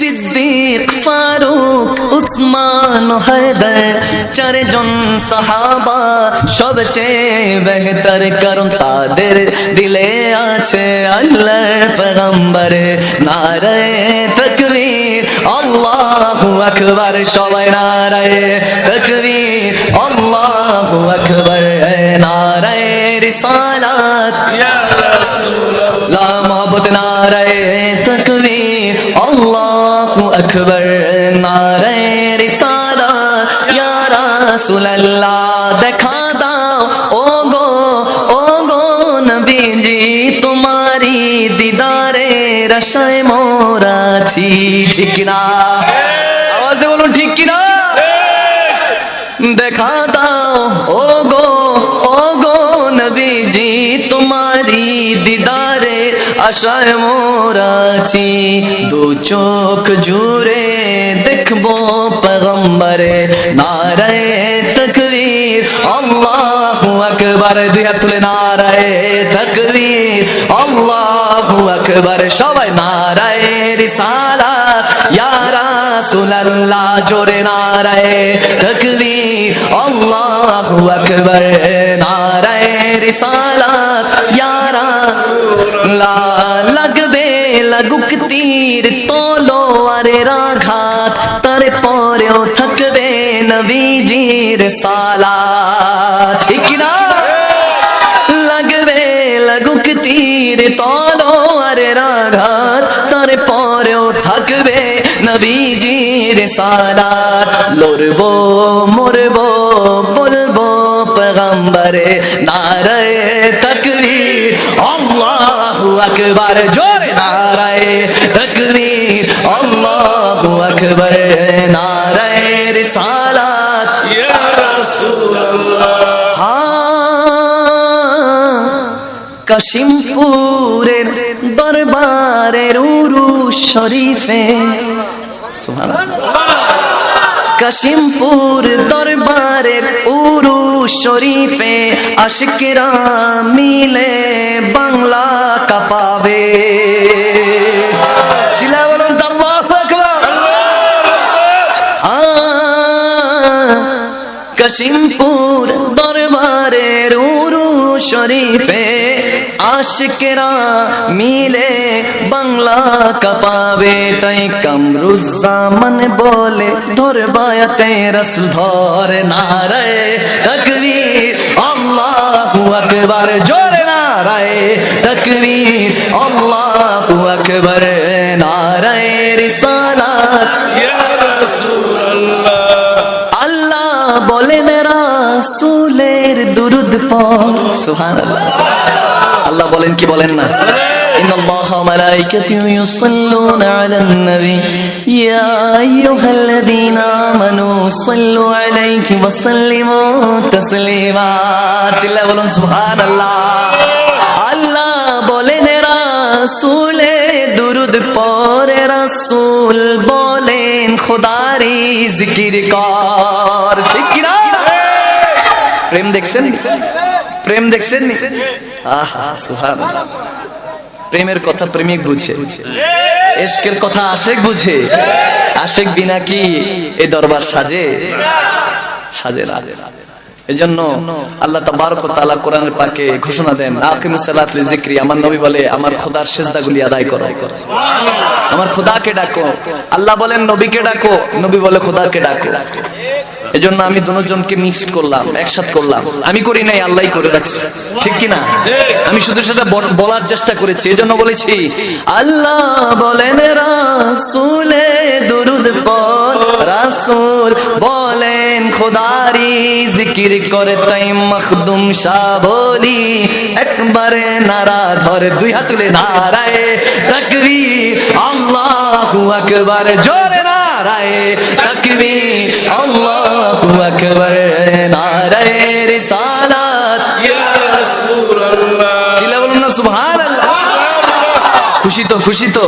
সিদ্দিক ফারুক উসমান হায়দার চারজন সাহাবা সবচেয়ে বেহতর, কারণ তাদের দিলে আছে আল্লাহর পয়গম্বর। নারায়ে তাকবীর আল্লাহু আকবার, সবাই নারায়ে তাকবীর আল্লাহু আকবার। নারায়ে রিসালাত ইয়া রাসূলুল্লাহ, মোহাম্মদ নারায়ে তাকবীর আল্লাহু আকবার। নারায়ে রিসালাত ইয়া রাসূলুল্লাহ, দেখা দাও ও গো নবীজি, তোমারি দিদারের আশায় মোরা আছি। ঠিক না? আওয়াজ দিয়ে বলুন ঠিক কি না? দেখা দাও ও গো নবীজি, তোমারি দিদারে আশায় মোরা আছি। দু চোখ জুড়ে দেখবো পয়গম্বরে। নারায়ে তাকবীর আল্লাহু আকবার, দুই হাত তুলে নারায়ে তাকবীর আল্লাহু আকবার। সবাই নারায়ে রিসালাত ইয়া রাসূলুল্লাহ, জোরে নারায়ে তাকবীর আল্লাহু আকবার। নারায়ে রিসালাত ইয়া রাসূলুল্লাহ, লাগবে লাগুক তীর তলোয়ারের আঘাত, তারে পরেও থাকবে নবীজির সালাত। ঠিক না? লাগবে লাগুক তীর তলোয়ারের আঘাত, তারে পরেও থাকবে নবীজির সালাত। লড়বো মরবো বলবো পয়গম্বরে। নারায়ে তাকবীর আল্লাহু আকবার, জোরে নারায়ে তাকবীর আল্লাহু আকবার। নারায়ে রিসালাত ইয়া রাসূলুল্লাহ। কাশিমপুরের দরবারের উরুস শরীফে, সুবহানাল্লাহ, কাশিমপুর দরবারের উরুস শরীফে আশিকরা মিলে বাংলা কাঁপাবে। চিল্লা বলুন আল্লাহু আকবার। কাশিমপুর দরবারের উরুস শরীফে আশিকরা মিলে বাংলা কাঁপাবে। তাই কামরুজ্জামান বলে ধরবায়াতে রাসূল ধর। নারায়ে তাকবীর আল্লাহু আকবার, জোরে নারায়ে তাকবীর আল্লাহু আকবার। নারায়ে রিসালাত ইয়া রাসূলুল্লাহ, আল্লাহ বলেন রাসূলের দুরূদ পড়। সুবহানাল্লাহ, আল্লাহ বলেন কি বলেন না? ইন্নাল্লাহা ওয়া মালাইকাতুহু ইউসাল্লুনা আলান নবী ইয়া আইয়ুহাল্লাযীনা আমানু সাল্লু আলাইহি ওয়া সাল্লিমু তাসলিমা। চিল্লা বলুন সুবহানাল্লাহ। আল্লাহ বলেন রাসূলে দুরূদ পড়ে, রাসূল বলেন খোদারি জিকির কর। ঠিক কি না? প্রেম দেখছেন? প্রেম দেখছেন? আহা সুবহানাল্লাহ। প্রেমের কথা প্রেমিক বুঝে, ইশকের কথা আশিক বুঝে। আশিক বিনা কি এই দরবার সাজে? সাজে না। এজন্য আল্লাহ তাবারক ওয়া তাআলা কোরআনের পাকে ঘোষণা দেন, আকিমুস সালাত লিযিকরি। আমার নবী বলে আমার খোদার সিজদাগুলি আদায় করো, আমার খোদাকে ডাকো। আল্লাহ বলেন নবীকে ডাকো, নবী বলে খোদাকে ডাকো। এজন্য আমি দুজনকে মিক্সড করলাম, একসাথে করলাম। আমি করি নাই, আল্লাহই করে রাখছে। ঠিক কি না? আমি শুধু সেটা বলার চেষ্টা করেছি। এজন্য বলেছি আল্লাহ বলেন রাসূলে দুরূদ পড়, রাসূল বলেন খোদারি জিকির করে। তাই মখদুম শাহ বলি একবারে নারা ধরে, দুই হাত তুলে নারায়ে তাকবীর আল্লাহু আকবার, জোরে নারায়ে তাকবীর আল্লাহু আকবার। নারায়ে রিসালাত ইয়া রাসূলুল্লাহ, চিল্লা বলুন না সুবহানাল্লাহ। খুশি তো? খুশি তো?